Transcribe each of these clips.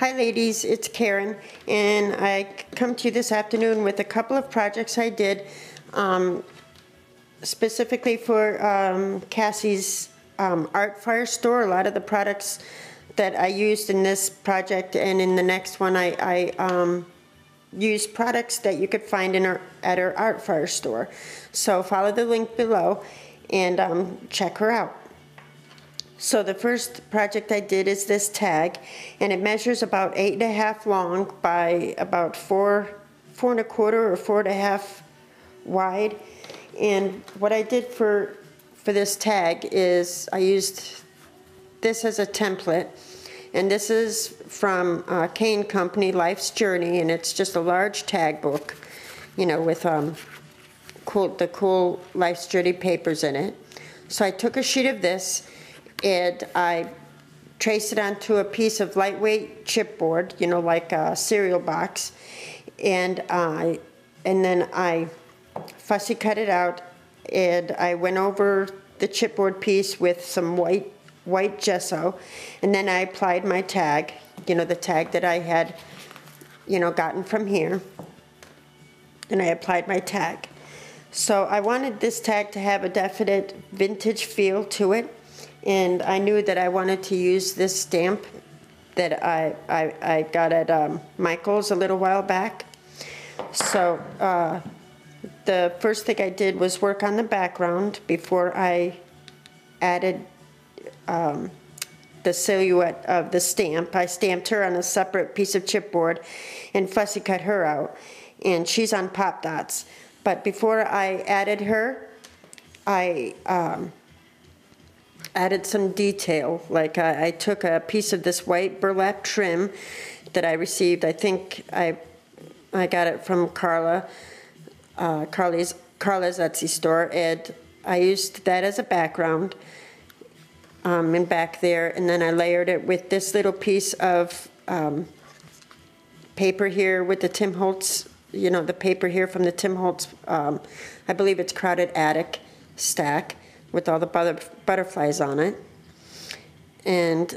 Hi ladies, it's Karen, and I come to you this afternoon with a couple of projects I did specifically for Cassie's Art Fire store. A lot of the products that I used in this project and in the next one I used products that you could find in at her Art Fire store. So follow the link below and check her out. So the first project I did is this tag, and it measures about 8.5 long by about 4.25 or 4.5 wide. And what I did for this tag is I used this as a template, and this is from Kane Company, Life's Journey, and it's just a large tag book, you know, with the cool Life's Journey papers in it. So I took a sheet of this and I traced it onto a piece of lightweight chipboard, you know, like a cereal box, and then I fussy cut it out, and I went over the chipboard piece with some white gesso, and then I applied my tag, you know, the tag that I had, you know, gotten from here, and I applied my tag. So I wanted this tag to have a definite vintage feel to it, and I knew that I wanted to use this stamp that I got at Michael's a little while back. So the first thing I did was work on the background before I added the silhouette of the stamp. I stamped her on a separate piece of chipboard and fussy cut her out, and she's on pop dots. But before I added her, I added some detail. Like I took a piece of this white burlap trim that I received. I think I got it from Carla's Etsy store, and I used that as a background and back there, and then I layered it with this little piece of paper here with the Tim Holtz, you know, the paper here from the Tim Holtz, I believe it's Crowded Attic stack with all the butterflies on it. And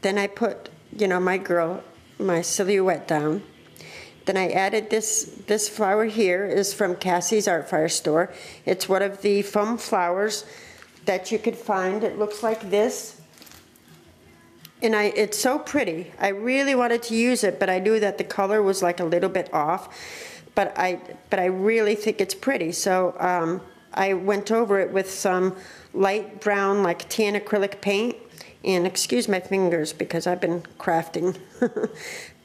then I put, you know, my silhouette down. Then I added this flower here is from Cassie's Art Fire store. It's one of the foam flowers that you could find. It looks like this. And it's so pretty. I really wanted to use it, but I knew that the color was like a little bit off. But I really think it's pretty. So I went over it with some light brown, like tan acrylic paint. And excuse my fingers because I've been crafting.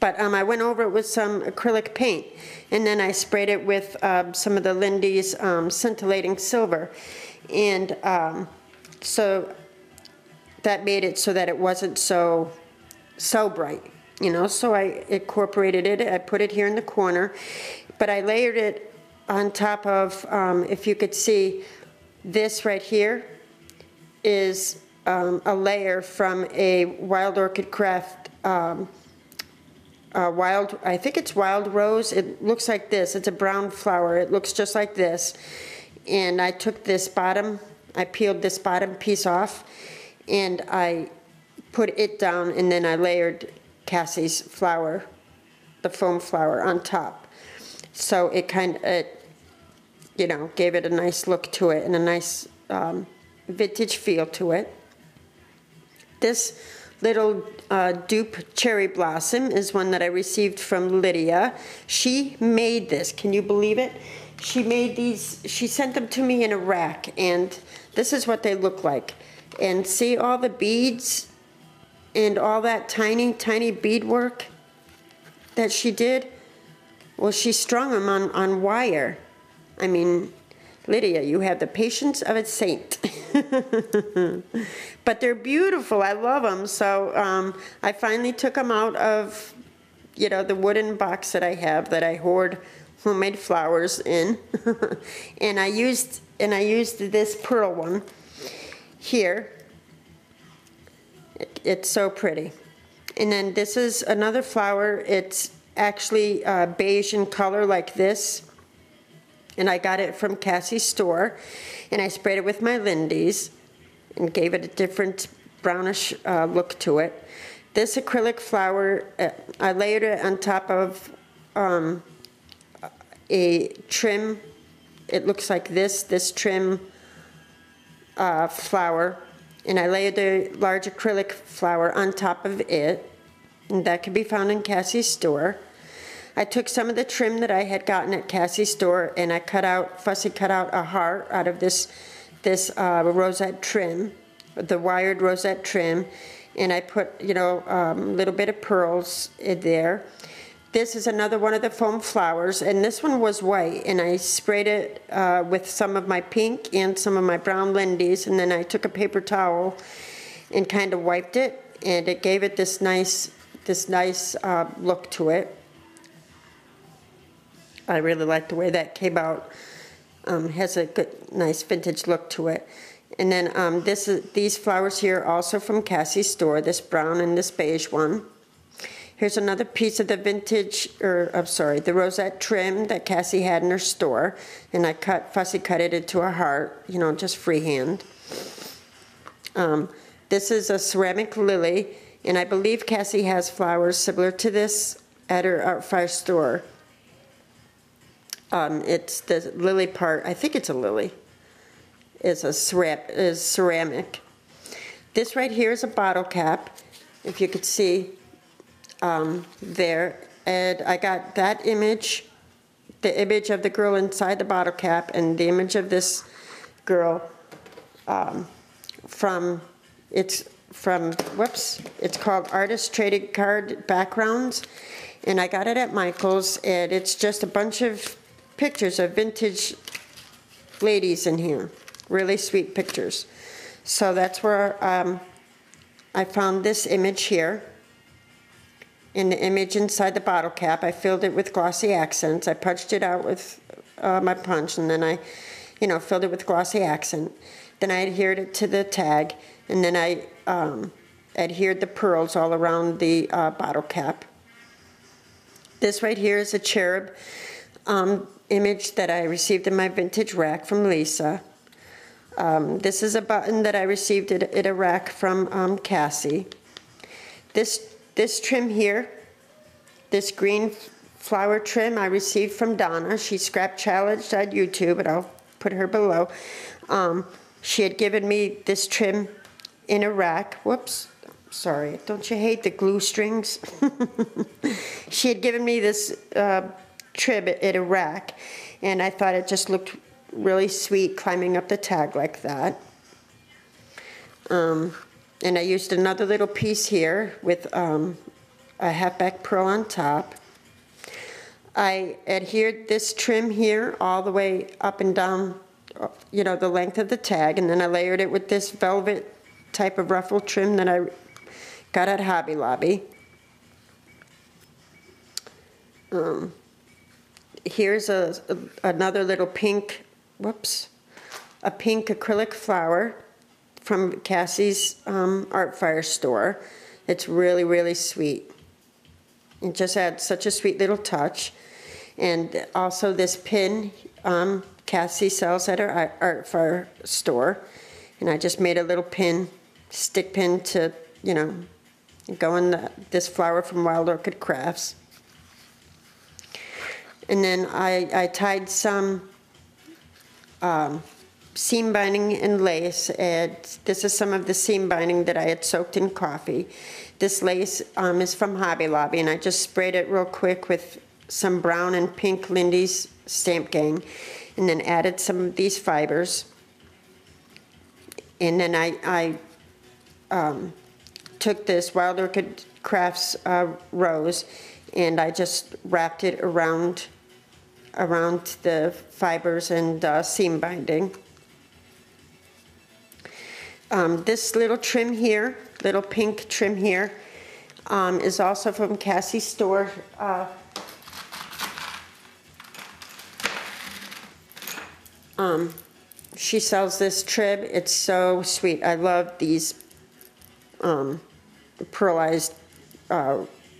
But I went over it with some acrylic paint. And then I sprayed it with some of the Lindy's scintillating silver. And so that made it so that it wasn't so bright, you know. So I incorporated it. I put it here in the corner. But I layered it on top of, if you could see, this right here is a layer from a Wild Orchid Craft, I think it's Wild Rose. It looks like this. It's a brown flower. It looks just like this. And I took this bottom, I peeled this bottom piece off, and I put it down, and then I layered Cassie's flower, the foam flower, on top. So it you know, gave it a nice look to it and a nice vintage feel to it. This little dupe cherry blossom is one that I received from Lydia. She made this. Can you believe it? She made these. She sent them to me in a rack, and this is what they look like. And see all the beads and all that tiny beadwork that she did? Well, she strung them on wire. I mean, Lydia, you have the patience of a saint. But they're beautiful. I love them. So I finally took them out of, you know, the wooden box that I have that I hoard homemade flowers in. and I used this pearl one here. It's so pretty. And then this is another flower. It's actually beige in color like this, and I got it from Cassie's store, and I sprayed it with my Lindy's and gave it a different brownish look to it. This acrylic flower, I layered it on top of a trim. It looks like this trim flower, and I layered the large acrylic flower on top of it, and that can be found in Cassie's store. I took some of the trim that I had gotten at Cassie's store, and I fussy cut out a heart out of this rosette trim, the wired rosette trim, and I put, you know, a little bit of pearls in there. This is another one of the foam flowers, and this one was white, and I sprayed it with some of my pink and some of my brown lindies, and then I took a paper towel and kind of wiped it, and it gave it this nice look to it. I really like the way that came out. Has a good, nice vintage look to it. And then these flowers here also from Cassie's store, this brown and this beige one. Here's another piece of the vintage, the rosette trim that Cassie had in her store, and I fussy cut it into a heart, you know, just freehand. This is a ceramic lily, and I believe Cassie has flowers similar to this at her art fire store. It's the lily part. I think it's a lily. Is ceramic. This right here is a bottle cap, if you could see there. And I got that image, the image of the girl inside the bottle cap, and the image of this girl it's called Artist Trading Card Backgrounds, and I got it at Michael's, and it's just a bunch of pictures of vintage ladies in here. Really sweet pictures. So that's where I found this image here. In the image inside the bottle cap, I filled it with glossy accents. I punched it out with my punch, and then I, you know, filled it with glossy accent. Then I adhered it to the tag, and then I adhered the pearls all around the bottle cap. This right here is a cherub image that I received in my vintage rack from Lisa. This is a button that I received at a rack from Cassie. This trim here, this green flower trim I received from Donna. She scrap challenged on YouTube, and I'll put her below. She had given me this trim in a rack. Whoops, sorry, don't you hate the glue strings? She had given me this trim at a rack, and I thought it just looked really sweet climbing up the tag like that. And I used another little piece here with a halfback pearl on top. I adhered this trim here all the way up and down, you know, the length of the tag, and then I layered it with this velvet type of ruffle trim that I got at Hobby Lobby. Here's another little pink, a pink acrylic flower from Cassie's Art Fire store. It's really, really sweet. It just adds such a sweet little touch. And also this pin Cassie sells at her Art Fire store. And I just made a little pin, stick pin to, you know, go in this flower from Wild Orchid Crafts. And then I tied some seam binding and lace, and this is some of the seam binding that I had soaked in coffee. This lace is from Hobby Lobby, and I just sprayed it real quick with some brown and pink Lindy's Stamp Gang, and then added some of these fibers. And then I took this Wild Orchid Crafts rose, and I just wrapped it around the fibers and seam binding. This little trim here, little pink trim here, is also from Cassie's store. She sells this trim. It's so sweet. I love these pearlized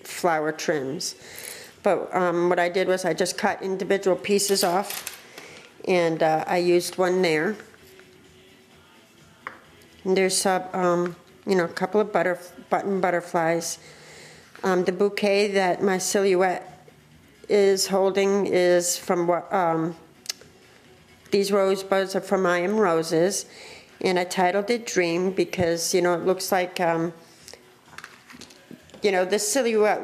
flower trims. But what I did was I just cut individual pieces off, and I used one there. And there's some you know, a couple of button butterflies. The bouquet that my silhouette is holding is from what these rosebuds are from I Am Roses, and I titled it Dream because, you know, it looks like you know, the silhouette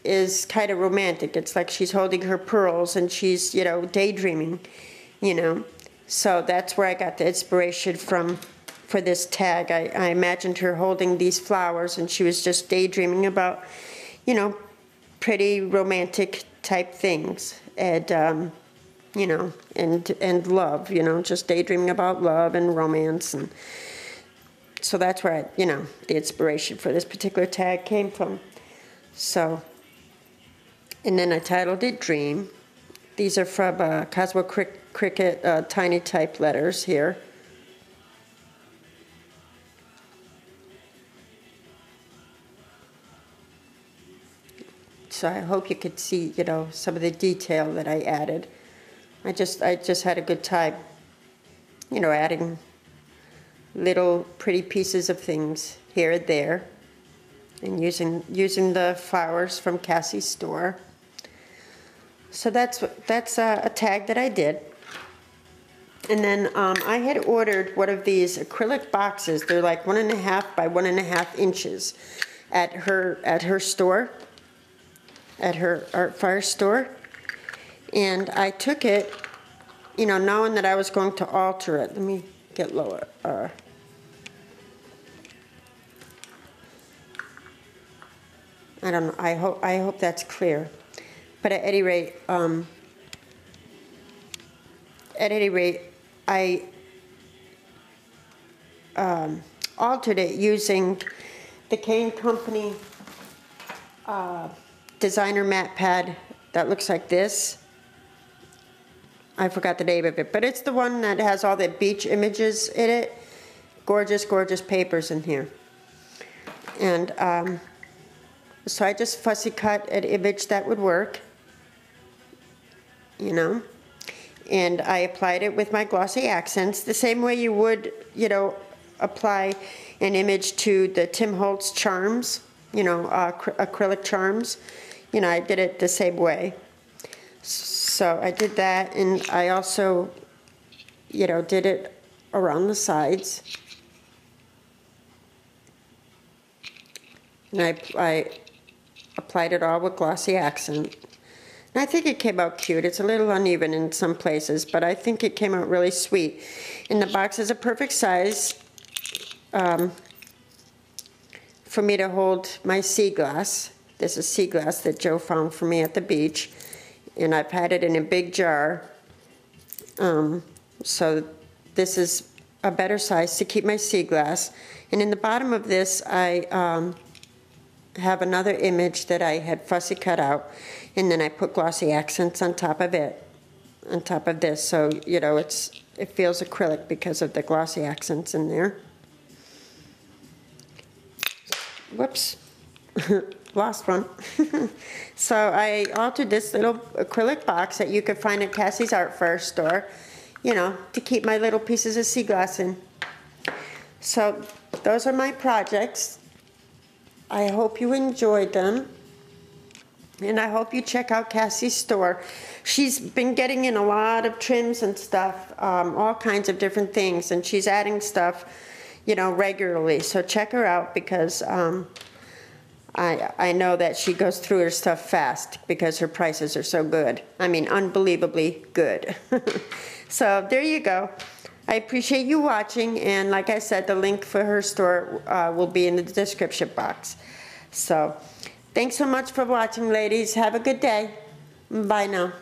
is kind of romantic. It's like she's holding her pearls and she's, you know, daydreaming, you know. So that's where I got the inspiration from for this tag. I imagined her holding these flowers and she was just daydreaming about, you know, pretty romantic type things, and you know, and love, you know, just daydreaming about love and romance. And so that's where you know, the inspiration for this particular tag came from. So, and then I titled it Dream. These are from Cosmo Cricket tiny type letters here. So I hope you could see, you know, some of the detail that I added. I just had a good time, you know, adding little pretty pieces of things here and there, and using the flowers from Cassie's store. So that's a tag that I did. And then I had ordered one of these acrylic boxes. They're like 1.5 by 1.5 inches at her store, at her art fire store. And I took it, you know, knowing that I was going to alter it. Let me get lower. I don't know. I hope that's clear. But at any rate, I altered it using the Kane Company designer matte pad that looks like this. I forgot the name of it, but it's the one that has all the beach images in it. Gorgeous, gorgeous papers in here. And so I just fussy cut an image that would work, you know, and I applied it with my glossy accents the same way you would, you know, apply an image to the Tim Holtz charms, you know, acrylic charms. You know, I did it the same way. So I did that, and I also, you know, did it around the sides. And I applied it all with glossy accent. And I think it came out cute. It's a little uneven in some places, but I think it came out really sweet. And the box is a perfect size for me to hold my sea glass. This is sea glass that Joe found for me at the beach. And I've had it in a big jar. So this is a better size to keep my sea glass. And in the bottom of this, I have another image that I had fussy cut out, and then I put glossy accents on top of it, on top of this. So, you know, it feels acrylic because of the glossy accents in there. Whoops. Lost one. So I altered this little acrylic box that you could find at Cassie's Art Fair store, you know, to keep my little pieces of sea glass in. So those are my projects. I hope you enjoyed them, and I hope you check out Cassie's store. She's been getting in a lot of trims and stuff, all kinds of different things, and she's adding stuff, you know, regularly. So check her out, because I know that she goes through her stuff fast because her prices are so good. I mean, unbelievably good. So there you go. I appreciate you watching, and like I said, the link for her store will be in the description box. So thanks so much for watching, ladies. Have a good day. Bye now.